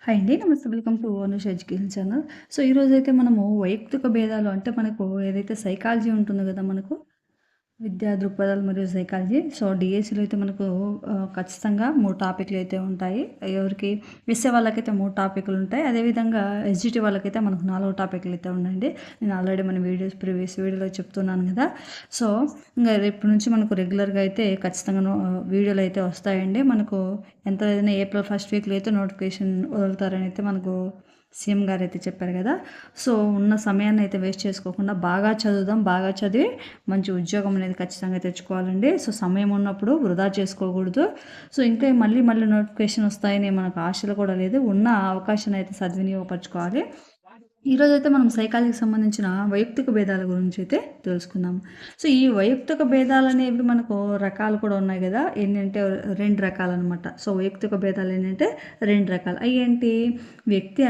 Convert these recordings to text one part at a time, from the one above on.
Hi అండి. నమస్తే. Welcome to Anush education channel. So, ఈరోజైతే మనము వైయక్తిక భేదాలు అంటే మనకు ఏదైతే సైకాలజీ ఉంటుందో గదా! మనకు విద్యా దృక్పథాలు మరియు సైకాలజీ. సో, డీఎస్సీలో అయితే మనకు ఖచ్చితంగా 3 టాపిక్‌లు అయితే ఉంటాయి. ఎవరికి ఎస్ఏ వాళ్ళకైతే 3 టాపిక్‌లు ఉంటాయి. అదేవిధంగా ఎస్‌జిటి వాళ్ళకైతే మనకు 4 టాపిక్‌లు అయితే ఉన్నాయండి. నేను ఆల్రెడీ మన ప్రీవియస్ వీడియోలో చెప్తున్నాను గదా! సో, ఇంగా రేపటి నుంచి మనకు రెగ్యులర్‌గా అయితే ఖచ్చితంగా వీడియోలు అయితే వస్తాయండి. మనకు ఎంత లేదన్నా ఏప్రిల్ ఫస్ట్ వీక్‌లో అయితే నోటిఫికేషన్ వదులుతారని అయితే మనకు సీఎం గారైతే చెప్పారు కదా! సో, ఉన్న సమయాన్ని అయితే వేస్ట్ చేసుకోకుండా బాగా చదువుదాం. బాగా చదివి మంచి ఉద్యోగం అనేది ఖచ్చితంగా తెచ్చుకోవాలండి. సో, సమయం ఉన్నప్పుడు వృధా చేసుకోకూడదు. సో, ఇంకా మళ్ళీ మళ్ళీ నోటిఫికేషన్ వస్తాయని మనకు ఆశలు కూడా లేదు. ఉన్న అవకాశాన్ని అయితే సద్వినియోగపరచుకోవాలి. ఈరోజైతే మనం సైకాలజీకి సంబంధించిన వైయక్తిక భేదాల గురించి అయితే తెలుసుకుందాం. సో, ఈ వైయక్తిక భేదాలనేవి మనకు రకాలు కూడా ఉన్నాయి కదా! ఏంటంటే 2 రకాలనమాట. సో, వైయక్తిక భేదాలు ఏంటంటే 2 రకాలు. అయ్యేంటి వ్యక్తి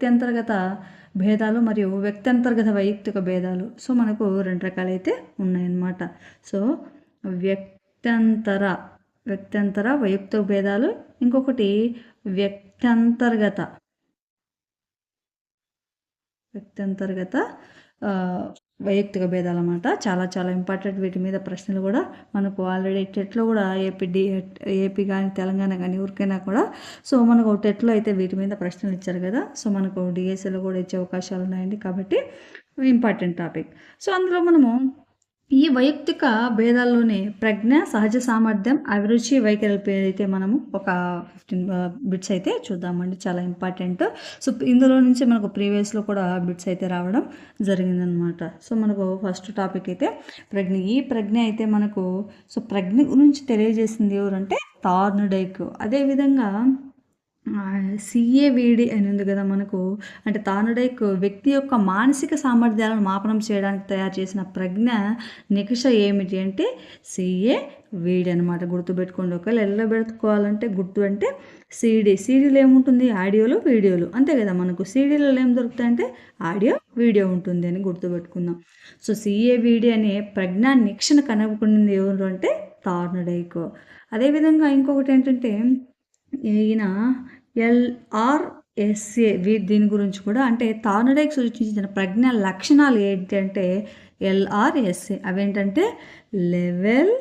అంతర్గత భేదాలు మరియు వ్యక్తంతర్గత వైయక్తిక భేదాలు. సో, మనకు 2 రకాలైతే ఉన్నాయన్నమాట. సో, వ్యక్తంతర వ్యక్తంతర వైయక్తిక భేదాలు, ఇంకొకటి వ్యక్తంతర్గత వ్యక్తంతర్గత వైయక్తిక భేదాలన్నమాట. చాలా చాలా ఇంపార్టెంట్. వీటి మీద ప్రశ్నలు కూడా మనకు ఆల్రెడీ టెట్‌లో కూడా ఏపీ కానీ, తెలంగాణ కానీ ఎవరికైనా కూడా సో, మనకు టెట్‌లో అయితే వీటి మీద ప్రశ్నలు ఇచ్చారు కదా! సో, మనకు డిఎస్సిలో కూడా ఇచ్చే అవకాశాలు ఉన్నాయండి. కాబట్టి ఇంపార్టెంట్ టాపిక్. సో, అందులో మనము ఈ వైయక్తిక భేదాల్లోనే ప్రజ్ఞ, సహజ సామర్థ్యం, అభిరుచి, వైఖరిపై అయితే మనము ఒక 15 బిట్స్ అయితే చూద్దామండి. చాలా ఇంపార్టెంట్. సో, ఇందులో నుంచి మనకు ప్రీవియస్‌లో కూడా బిట్స్ అయితే రావడం జరిగిందనమాట. సో, మనకు ఫస్ట్ టాపిక్ అయితే ప్రజ్ఞ. ఈ ప్రజ్ఞ అయితే మనకు ప్రజ్ఞ గురించి తెలియజేసింది ఎవరంటే థార్న్‌డైక్. అదేవిధంగా సిఏవిడి అని ఉంది కదా మనకు. అంటే థార్న్‌డైక్ వ్యక్తి యొక్క మానసిక సామర్థ్యాలను మాపనం చేయడానికి తయారు చేసిన ప్రజ్ఞ నికష ఏమిటి అంటే సిఏవిడి అనమాట. గుర్తుపెట్టుకోండి. ఒకవేళ ఎల్లబెట్టుకోవాలంటే గుర్తు అంటే సీడీలో ఏముంటుంది? ఆడియోలు, వీడియోలు అంతే కదా మనకు. సీడీలలో ఏం దొరుకుతాయంటే ఆడియో, వీడియో ఉంటుంది అని గుర్తుపెట్టుకుందాం. సో, సిఏవిడి అనే ప్రజ్ఞా నిక్షణ కనుగొనింది ఎవరు అంటే థార్న్‌డైక్. అదేవిధంగా ఇంకొకటి ఏంటంటే ఈయన ఎల్ఆర్ఎస్ఏ దీని గురించి కూడా అంటే థార్న్‌డైక్ సూచించిన ప్రజ్ఞ లక్షణాలు ఏంటంటే ఎల్ఆర్ఎస్ఏ అవేంటంటే లెవెల్,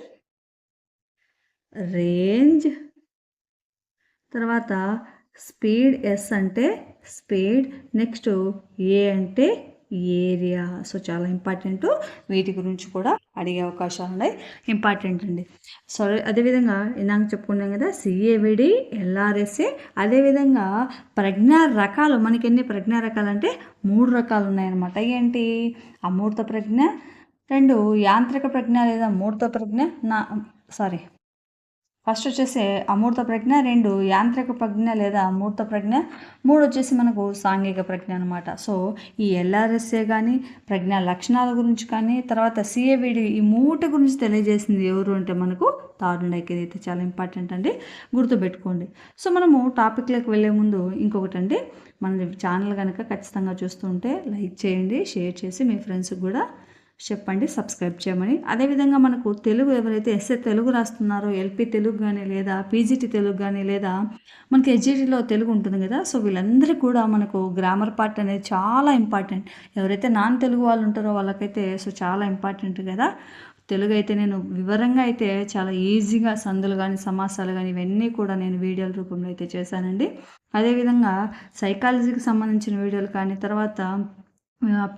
రేంజ్, తర్వాత స్పీడ్, ఎస్ అంటే స్పీడ్, నెక్స్ట్ ఏ అంటే ఏరియా. సో, చాలా ఇంపార్టెంట్. వీటి గురించి కూడా అడిగే అవకాశాలు ఉన్నాయి. ఇంపార్టెంట్ అండి. సో, అదేవిధంగా ఇందాక చెప్పుకున్నాం కదా సిఏవిడి, ఎల్ఆర్ఎస్ఏ. అదేవిధంగా ప్రజ్ఞా రకాలు మనకి ఎన్ని ప్రజ్ఞా రకాలు అంటే 3 రకాలు ఉన్నాయన్నమాట. ఏంటి? అమూర్త ప్రజ్ఞ, 2 యాంత్రిక ప్రజ్ఞ లేదా మూర్త ప్రజ్ఞ, ఫస్ట్ వచ్చేసి అమూర్త ప్రజ్ఞ, 2 యాంత్రిక ప్రజ్ఞ లేదా అమూర్త ప్రజ్ఞ, 3 వచ్చేసి మనకు సాంఘిక ప్రజ్ఞ అనమాట. సో, ఈ ఎల్ఆర్ఎస్ఏ కానీ, ప్రజ్ఞా లక్షణాల గురించి కానీ, తర్వాత సిఏవిడి ఈ 3 గురించి తెలియజేసింది ఎవరు అంటే మనకు థార్న్‌డైక్. ఇదైతే చాలా ఇంపార్టెంట్ అండి. గుర్తుపెట్టుకోండి. సో, మనము టాపిక్లోకి వెళ్ళే ముందు ఇంకొకటి అండి, మన ఛానల్ కనుక ఖచ్చితంగా చూస్తుంటే లైక్ చేయండి, షేర్ చేసి మీ ఫ్రెండ్స్కి కూడా చెప్పండి సబ్స్క్రైబ్ చేయమని. అదేవిధంగా మనకు తెలుగు ఎవరైతే ఎస్ఏ తెలుగు రాస్తున్నారో ఎల్పి తెలుగు కానీ లేదా పీజీటీ తెలుగు కానీ లేదా మనకి ఎస్జిటిలో తెలుగు ఉంటుంది కదా! సో, వీళ్ళందరికీ కూడా మనకు గ్రామర్ పార్ట్ అనేది చాలా ఇంపార్టెంట్. ఎవరైతే నాన్ తెలుగు వాళ్ళు ఉంటారో వాళ్ళకైతే సో, చాలా ఇంపార్టెంట్ కదా! తెలుగు అయితే నేను వివరంగా అయితే చాలా ఈజీగా సందులు కానీ, సమాసాలు కానీ ఇవన్నీ కూడా నేను వీడియోల రూపంలో అయితే చేశానండి. అదేవిధంగా సైకాలజీకి సంబంధించిన వీడియోలు కానీ, తర్వాత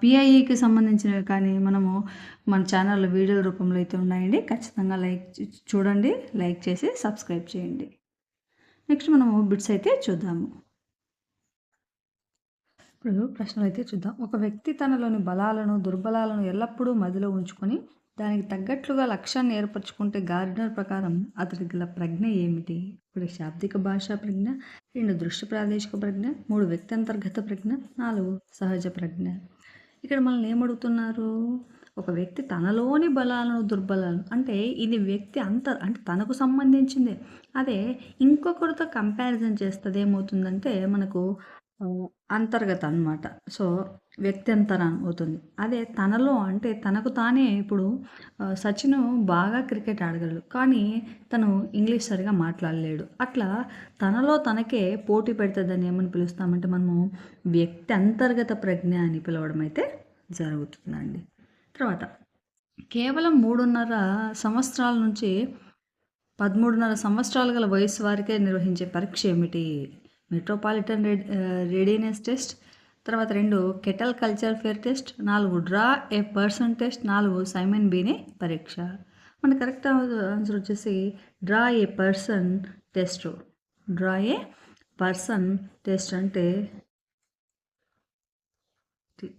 పిఐఈకి సంబంధించినవి కానీ మనము మన ఛానల్లో వీడియోల రూపంలో అయితే ఉన్నాయండి. ఖచ్చితంగా చూడండి, లైక్ చేసి సబ్స్క్రైబ్ చేయండి. నెక్స్ట్ మనము బిట్స్ అయితే చూద్దాము. ఇప్పుడు ప్రశ్నలు అయితే చూద్దాం. ఒక వ్యక్తి తనలోని బలాలను, దుర్బలాలను ఎల్లప్పుడూ మదిలో ఉంచుకొని దానికి తగ్గట్లుగా లక్ష్యాన్ని ఏర్పరచుకుంటే గార్డనర్ ప్రకారం అతడికి గల ప్రజ్ఞ ఏమిటి? 1 శాబ్దిక భాషా ప్రజ్ఞ, 2 దృష్టి ప్రాదేశిక ప్రజ్ఞ, 3 వ్యక్తంతర్గత ప్రజ్ఞ, 4 సహజ ప్రజ్ఞ. ఇక్కడ మనల్ని ఏమడుగుతున్నారు? ఒక వ్యక్తి తనలోని బలాలను, దుర్బలాలను అంటే ఇది వ్యక్తి అంటే తనకు సంబంధించిందే. అదే ఇంకొకరితో కంపారిజన్ చేస్తే ఏమవుతుందంటే మనకు అంతర్గత అనమాట. సో, వ్యక్త్యంతరం అవుతుంది. అదే తనలో అంటే తనకు తానే ఇప్పుడు సచిన్ బాగా క్రికెట్ ఆడగలడు. కానీ తను ఇంగ్లీష్ సరిగ్గా మాట్లాడలేడు. అట్లా తనలో తనకే పోటీ పెడితే దాన్ని ఏమని పిలుస్తామంటే మనము వ్యక్తి అంతర్గత ప్రజ్ఞ అని పిలవడం అయితే జరుగుతుందండి. తర్వాత కేవలం 3.5 సంవత్సరాల నుంచి 13.5 సంవత్సరాలు గల వయసు వారికే నిర్వహించే పరీక్ష ఏమిటి? మెట్రోపాలిటన్ రెడీనెస్ టెస్ట్, తర్వాత 2 Cattell culture fair test, 4 draw a person test, 4 Simon Binet పరీక్ష. మన కరెక్ట్ ఆన్సర్ వచ్చేసి draw a person test. Draw a person test అంటే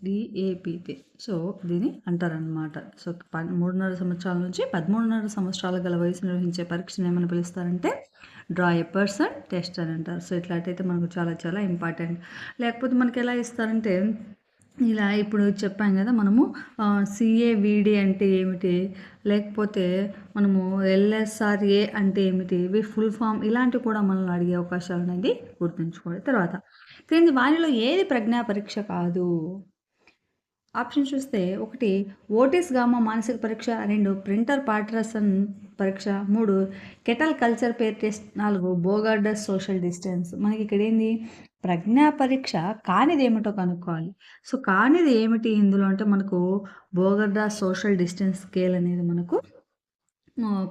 డిఏపిటి. సో దీన్ని అంటారనమాట. సో 3.5 సంవత్సరాల నుంచి 13.5 సంవత్సరాల గల వయసు నిర్వహించే పరీక్షను ఏమని పిలుస్తారంటే డ్రా ఏ పర్సన్ టెస్ట్ అని అంటారు. సో ఇట్లాంటైతే మనకు చాలా చాలా ఇంపార్టెంట్. లేకపోతే మనకి ఎలా ఇస్తారంటే ఇలా ఇప్పుడు చెప్పాం కదా మనము సిఏవిడి అంటే ఏమిటి, లేకపోతే మనము ఎల్ఎస్ఆర్ఏ అంటే ఏమిటి, ఇవి ఫుల్ ఫామ్ ఇలాంటివి కూడా మనల్ని అడిగే అవకాశాలు అనేది గుర్తుంచుకోవాలి. తర్వాత క్రింది వానిలో ఏది ప్రజ్ఞా పరీక్ష కాదు? ఆప్షన్ చూస్తే 1 ఓటిస్ గామా మానసిక పరీక్ష, 2 ప్రింటర్ పాటరసన్ పరీక్ష, 3 కెటల్ కల్చర్ పేర్ టెస్ట్, 4 బోగార్డస్ సోషల్ డిస్టెన్స్. మనకి ఇక్కడ ఏంది ప్రజ్ఞా పరీక్ష కానిది ఏమిటో కనుక్కోవాలి. సో కానిది ఏమిటి ఇందులో అంటే మనకు బోగార్డస్ సోషల్ డిస్టెన్స్ స్కేల్ అనేది మనకు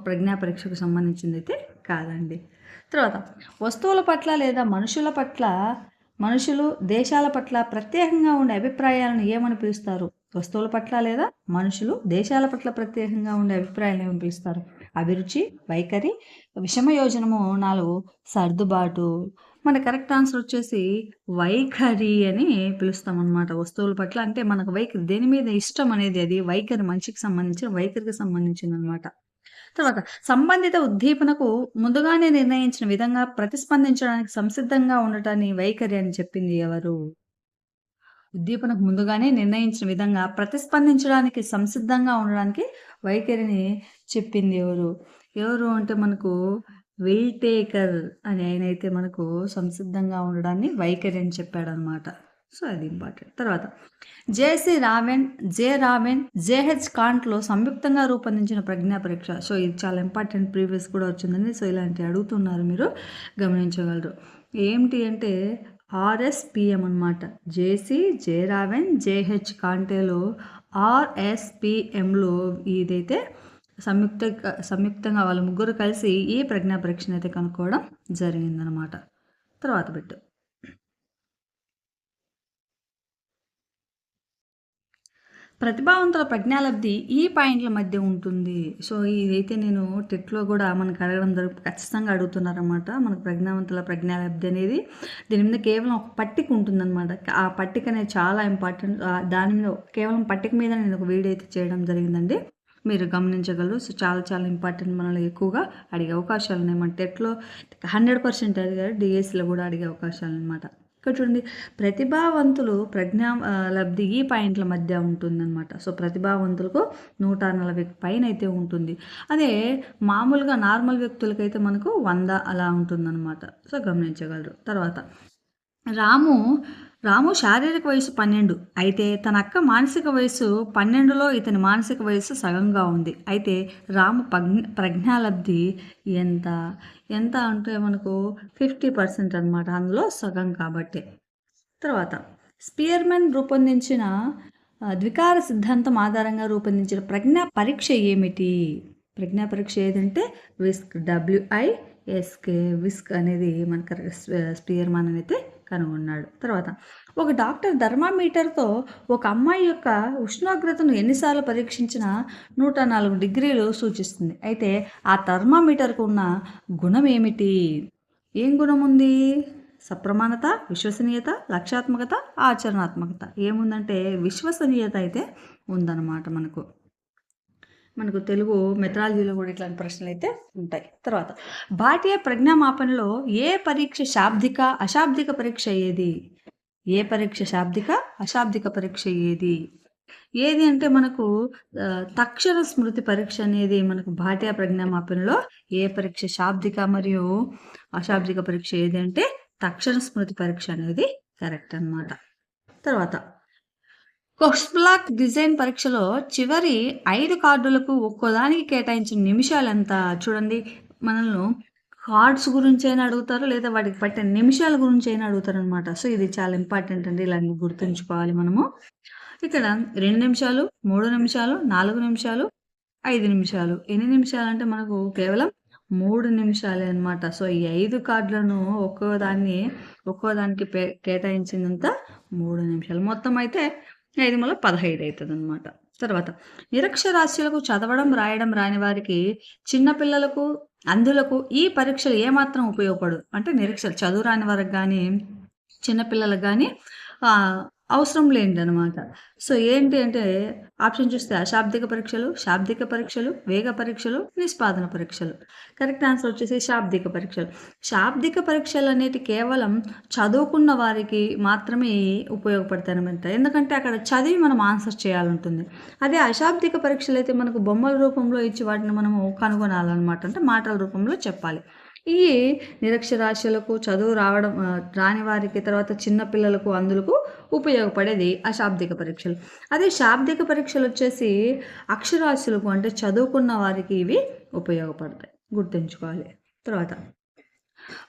ప్రజ్ఞా పరీక్షకు సంబంధించింది అయితే కాదండి. తర్వాత వస్తువుల పట్ల లేదా మనుషులు దేశాల పట్ల ప్రత్యేకంగా ఉండే అభిప్రాయాలను ఏమని పిలుస్తారు? వస్తువుల పట్ల లేదా మనుషులు దేశాల పట్ల ప్రత్యేకంగా ఉండే అభిప్రాయాలను ఏమని పిలుస్తారు? అభిరుచి, వైఖరి, విషమయోజనము, 4 సర్దుబాటు. మన కరెక్ట్ ఆన్సర్ వచ్చేసి వైఖరి అని పిలుస్తామన్నమాట. వస్తువుల పట్ల అంటే మనకు వైఖరి దేని మీద ఇష్టం అనేది అది వైఖరి మనిషికి సంబంధించిన వైఖరికి సంబంధించింది అనమాట. తర్వాత సంబంధిత ఉద్దీపనకు ముందుగానే నిర్ణయించిన విధంగా ప్రతిస్పందించడానికి సంసిద్ధంగా ఉండటాన్ని వైఖరి అని చెప్పింది ఎవరు? ఉద్దీపనకు ముందుగానే నిర్ణయించిన విధంగా ప్రతిస్పందించడానికి సంసిద్ధంగా ఉండడానికి వైఖరిని చెప్పింది ఎవరు అంటే మనకు విల్ టేకర్ అని ఆయన అయితే మనకు సంసిద్ధంగా ఉండడాన్ని వైఖరి అని చెప్పాడనమాట. సో అది ఇంపార్టెంట్. తర్వాత జే రావెన్, జేహెచ్ కాంట్లో సంయుక్తంగా రూపొందించిన ప్రజ్ఞా పరీక్ష. సో ఇది చాలా ఇంపార్టెంట్, ప్రీవియస్ కూడా వచ్చిందండి. సో ఇలాంటివి అడుగుతున్నారు, మీరు గమనించగలరు. ఏంటి అంటే ఆర్ఎస్పిఎం అనమాట. జే రావెన్, జేహెచ్ కాంటేలో ఆర్ఎస్పిఎంలో ఇదైతే సంయుక్తంగా వాళ్ళ ముగ్గురు కలిసి ఈ ప్రజ్ఞా పరీక్షను అయితే కనుక్కోవడం జరిగిందనమాట. తర్వాత పెట్టు ప్రతిభావంతుల ప్రజ్ఞాలబ్ధి ఈ పాయింట్ల మధ్య ఉంటుంది. సో ఇదైతే నేను టెట్లో కూడా మనకు అడగడం ఖచ్చితంగా అడుగుతున్నారన్నమాట. మనకు ప్రజ్ఞావంతుల ప్రజ్ఞాలబ్ధి అనేది దీని మీద కేవలం ఒక పట్టిక ఉంటుందన్నమాట. ఆ పట్టిక అనేది చాలా ఇంపార్టెంట్. దాని మీద కేవలం పట్టిక మీద నేను ఒక వీడియో అయితే చేయడం జరిగిందండి, మీరు గమనించగలరు. సో చాలా చాలా ఇంపార్టెంట్, మనలో ఎక్కువగా అడిగే అవకాశాలు ఉన్నాయి. మన టెట్లో 100% అడిగారు, డిఎస్సిలో కూడా అడిగే అవకాశాలు అనమాట. ఇక్కడ చూడండి, ప్రతిభావంతులు ప్రజ్ఞా లబ్ధి ఈ పాయింట్ల మధ్య ఉంటుందన్నమాట. సో ప్రతిభావంతులకు 140 పైన అయితే ఉంటుంది. అదే మామూలుగా నార్మల్ వ్యక్తులకైతే మనకు 100 అలా ఉంటుందన్నమాట. సో గమనించగలరు. తర్వాత రాము శారీరక వయసు 12, అయితే తన అక్క మానసిక వయసు 12లో ఇతని మానసిక వయసు సగంగా ఉంది. అయితే రాము ప్రజ్ఞాలబ్ధి ఎంత అంటే మనకు 50% అనమాట, అందులో సగం కాబట్టి. తర్వాత స్పియర్మన్ రూపొందించిన ద్వికార సిద్ధాంతం ఆధారంగా రూపొందించిన ప్రజ్ఞా పరీక్ష ఏమిటి? ప్రజ్ఞా పరీక్ష ఏదంటే విస్క్, WISK, విస్క్ అనేది మనకు స్పియర్మన్ అయితే కనుగొన్నాడు. తర్వాత ఒక డాక్టర్ థర్మామీటర్తో ఒక అమ్మాయి యొక్క ఉష్ణోగ్రతను ఎన్నిసార్లు పరీక్షించినా 104 డిగ్రీలు సూచిస్తుంది. అయితే ఆ థర్మామీటర్కు ఉన్న గుణం ఏమిటి? ఏం గుణం ఉంది? సప్రమాణత, విశ్వసనీయత, లక్ష్యాత్మకత, ఆచరణాత్మకత. ఏముందంటే విశ్వసనీయత అయితే ఉందన్నమాట. మనకు తెలుగు మెథడాలజీలో కూడా ఇట్లాంటి ప్రశ్నలు అయితే ఉంటాయి. తర్వాత భాటియ ప్రజ్ఞామాపనలో ఏ పరీక్ష శాబ్దిక అశాబ్దిక పరీక్ష ఏది? ఏ పరీక్ష శాబ్దిక అశాబ్దిక పరీక్ష ఏది అంటే మనకు తక్షణ స్మృతి పరీక్ష అనేది మనకు భాటియా ప్రజ్ఞామాపనలో ఏ పరీక్ష శాబ్దిక మరియు అశాబ్దిక పరీక్ష ఏది అంటే తక్షణ స్మృతి పరీక్ష అనేది కరెక్ట్ అన్నమాట. తర్వాత క్వెస్ట్ బ్లాక్ డిజైన్ పరీక్షలో చివరి 5 కార్డులకు ఒక్కోదానికి కేటాయించిన నిమిషాలెంత చూడండి. మనల్ని కార్డ్స్ గురించైనా అడుగుతారు, లేదా వాటికి పట్టిన నిమిషాల గురించైనా అడుగుతారనమాట. సో, ఇది చాలా ఇంపార్టెంట్ అండి. ఇలా గుర్తుంచుకోవాలి మనము. ఇక్కడ 2 నిమిషాలు, 3 నిమిషాలు, 4 నిమిషాలు, 5 నిమిషాలు. ఎన్ని నిమిషాలంటే మనకు కేవలం 3 నిమిషాలే అన్నమాట. సో, ఈ 5 కార్డులను ఒక్కోదానికి కేటాయించిందంత 3 నిమిషాలు. మొత్తం అయితే 5 మూల 15 అయితదనమాట. తర్వాత నిరక్షరాస్యులకు చదవడం, రాయడం రాని వారికి, చిన్న పిల్లలకు, అంధులకు ఈ పరీక్షలు ఏమాత్రం ఉపయోగపడవు. అంటే చదువు రాని వారికి గానీ, చిన్న పిల్లలకు గానీ అవసరం లేనిదనమాట. సో, ఏంటి అంటే ఆప్షన్ చూస్తే అశాబ్దిక పరీక్షలు, శాబ్దిక పరీక్షలు, వేగ పరీక్షలు, నిష్పాదన పరీక్షలు. కరెక్ట్ ఆన్సర్ వచ్చేసి శాబ్దిక పరీక్షలు. శాబ్దిక పరీక్షలనేటివి కేవలం చదువుకున్న వారికి మాత్రమే ఉపయోగపడతాయనమాట. ఎందుకంటే అక్కడ చదివి మనం ఆన్సర్ చేయాలంటుంది. అదే అశాబ్దిక పరీక్షలైతే మనకు బొమ్మల రూపంలో ఇచ్చి వాటిని మనము కనుగొనాలన్నమాట. అంటే మాటల రూపంలో చెప్పాలి. ఈ నిరక్షరాస్యులకు, చదువు రాని వారికి, తర్వాత చిన్న పిల్లలకు, అందులకు ఉపయోగపడేది అశాబ్దిక పరీక్షలు. అదే శాబ్దిక పరీక్షలు వచ్చేసి అక్షరాస్యులకు, అంటే చదువుకున్న వారికి ఇవి ఉపయోగపడతాయి. గుర్తుంచుకోవాలి. తర్వాత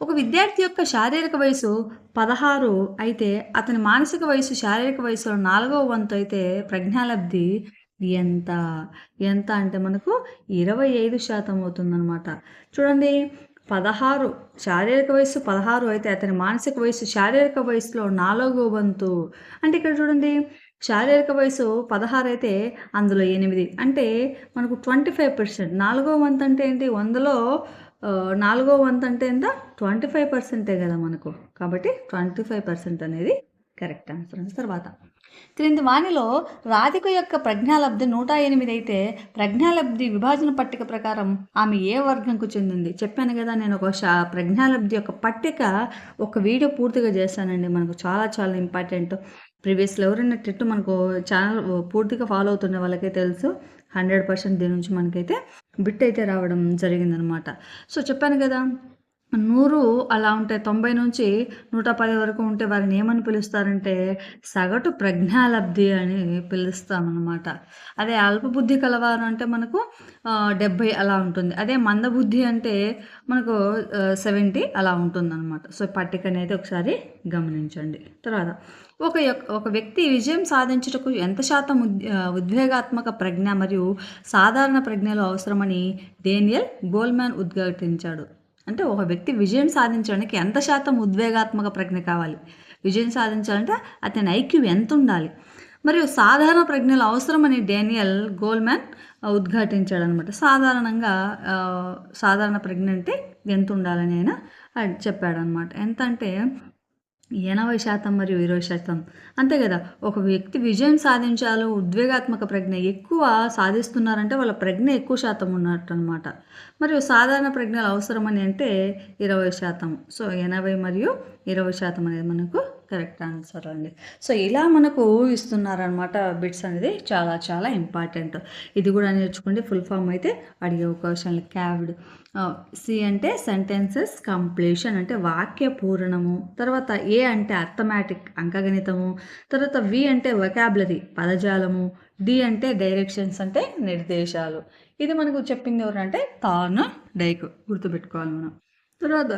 ఒక విద్యార్థి యొక్క శారీరక వయసు 16 అయితే అతని మానసిక వయసు శారీరక వయసులో 4వ వంతు అయితే ప్రజ్ఞాలబ్ధి ఎంత ఎంత అంటే మనకు 25% అవుతుందన్నమాట. చూడండి, 16 శారీరక వయస్సు 16 అయితే అతని మానసిక వయసు శారీరక వయసులో 4వ వంతు. అంటే ఇక్కడ చూడండి, శారీరక వయసు 16 అయితే అందులో 8 అంటే మనకు 25%. 4వ వంతు అంటే ఏంటి? 100లో 4వ వంతు అంటే ఎంత? 25% కదా మనకు. కాబట్టి 25% అనేది కరెక్ట్ ఆన్సర్. తర్వాత క్రింది వానిలో రాధిక యొక్క ప్రజ్ఞాలబ్ధి 108 అయితే ప్రజ్ఞాలబ్ధి విభాజన పట్టిక ప్రకారం ఆమె ఏ వర్గంకు చెందింది? చెప్పాను కదా, నేను ఒక ప్రజ్ఞాలబ్ధి యొక్క పట్టిక ఒక వీడియో పూర్తిగా చేశానండి. మనకు చాలా చాలా ఇంపార్టెంట్. ప్రీవియస్లో ఎవరైనా మనకు ఛానల్ పూర్తిగా ఫాలో అవుతున్న వాళ్ళకే తెలుసు. 100% దీని నుంచి మనకైతే బిట్ అయితే రావడం జరిగిందనమాట. సో, చెప్పాను కదా, 100 అలా ఉంటే 90 నుంచి 110 వరకు ఉంటే వారిని ఏమని పిలుస్తారంటే సగటు ప్రజ్ఞాలబ్ధి అని పిలుస్తామన్నమాట. అదే అల్పబుద్ధి కలవారు అంటే మనకు 70 అలా ఉంటుంది. అదే మందబుద్ధి అంటే మనకు 70 అలా ఉంటుందన్నమాట. సో, పట్టిక అనేది ఒకసారి గమనించండి. తర్వాత ఒక వ్యక్తి విజయం సాధించుటకు ఎంత శాతం ఉద్వేగాత్మక ప్రజ్ఞ మరియు సాధారణ ప్రజ్ఞలు అవసరమని డేనియల్ గోల్మాన్ ఉద్ఘాటించాడు. అంటే ఒక వ్యక్తి విజయం సాధించడానికి ఎంత శాతం ఉద్వేగాత్మక ప్రజ్ఞ కావాలి? విజయం సాధించాలంటే అతని ఐక్యూ ఎంత ఉండాలి? మరియు సాధారణ ప్రజ్ఞలు అవసరమని డేనియల్ గోల్మాన్ ఉద్ఘాటించాడనమాట. సాధారణ ప్రజ్ఞ అంటే ఎంత ఉండాలని ఆయన చెప్పాడనమాట. ఎంత అంటే 80% మరియు 20%. అంతే కదా, ఒక వ్యక్తి విజయం సాధించాలో ఉద్వేగాత్మక ప్రజ్ఞ ఎక్కువ సాధిస్తున్నారంటే వాళ్ళ ప్రజ్ఞ ఎక్కువ శాతం ఉన్నట్టు అనమాట. మరియు సాధారణ ప్రజ్ఞలు అవసరమని అంటే 20%. సో, 80 మరియు 20% అనేది మనకు కరెక్ట్ ఆన్సర్ అండి. సో, ఇలా మనకు ఇస్తున్నారనమాట బిట్స్ అనేది. చాలా చాలా ఇంపార్టెంట్. ఇది కూడా నేర్చుకోండి. ఫుల్ ఫామ్ అయితే అడిగే అవకాశాలు. క్యావ్డ్ సి అంటే సెంటెన్సెస్ కంప్లీషన్ అంటే వాక్య పూరణము. తర్వాత ఏ అంటే అర్థమాటిక్ అంకగణితము. తర్వాత వి అంటే వొకాబులరీ పదజాలము. డి అంటే డైరెక్షన్స్ అంటే నిర్దేశాలు. ఇది మనకు చెప్పింది ఎవరంటే థార్న్డైక్. గుర్తుపెట్టుకోవాలి మనం. తర్వాత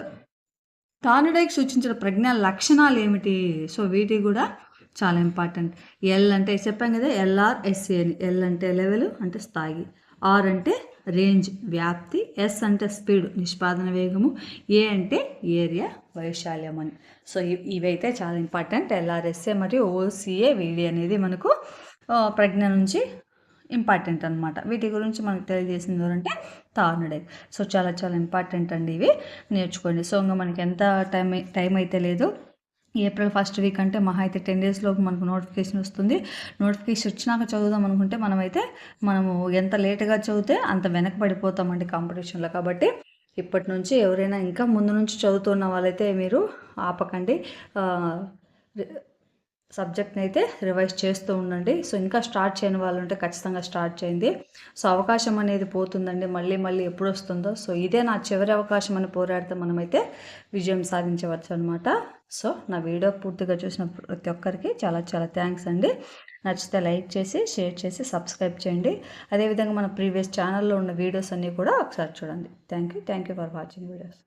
థార్న్డైక్ సూచించిన ప్రజ్ఞా లక్షణాలు ఏమిటి? సో, వీటి కూడా చాలా ఇంపార్టెంట్. ఎల్ అంటే చెప్పాం కదా, LRSA అని. ఎల్ అంటే లెవెల్ అంటే స్థాయి, ఆర్ అంటే రేంజ్ వ్యాప్తి, ఎస్ అంటే స్పీడ్ నిష్పాదన వేగము, ఏ అంటే ఏరియా వైశాల్యం అని. సో, ఇవైతే చాలా ఇంపార్టెంట్. LRSA మరియు OCA VD అనేది మనకు ప్రజ్ఞ నుంచి ఇంపార్టెంట్ అనమాట. వీటి గురించి మనకు తెలియజేసింది ఎవరంటే థార్న్డైక్. సో, చాలా చాలా ఇంపార్టెంట్ అండి, ఇవి నేర్చుకోండి. సో, ఇంకా మనకి ఎంత టైం అయితే లేదు. ఏప్రిల్ 1st వీక్ అంటే మహా అయితే 10 days లోపు మనకు నోటిఫికేషన్ వస్తుంది. నోటిఫికేషన్ వచ్చినాక చదువుదాం అనుకుంటే మనము ఎంత లేట్గా చదివితే అంత వెనకబడిపోతామండి కాంపిటీషన్లో. కాబట్టి ఇప్పటి నుంచి ఎవరైనా ఇంకా ముందు నుంచి చదువుతున్న వాళ్ళైతే మీరు ఆపకండి. సబ్జెక్ట్ని అయితే రివైజ్ చేస్తూ ఉండండి. సో ఇంకా స్టార్ట్ చేయని వాళ్ళు ఉంటే ఖచ్చితంగా స్టార్ట్ చేయండి. సో అవకాశం అనేది పోతుందండి, మళ్ళీ మళ్ళీ ఎప్పుడు వస్తుందో. సో ఇదే నా చివరి అవకాశం అని పోరాడితే మనమైతే విజయం సాధించవచ్చు అనమాట. సో నా వీడియో పూర్తిగా చూసిన ప్రతి ఒక్కరికి చాలా చాలా థ్యాంక్స్ అండి. నచ్చితే లైక్ చేసి, షేర్ చేసి, సబ్స్క్రైబ్ చేయండి. అదేవిధంగా మన ప్రీవియస్ ఛానల్లో ఉన్న వీడియోస్ అన్నీ కూడా ఒకసారి చూడండి. Thank you for watching videos.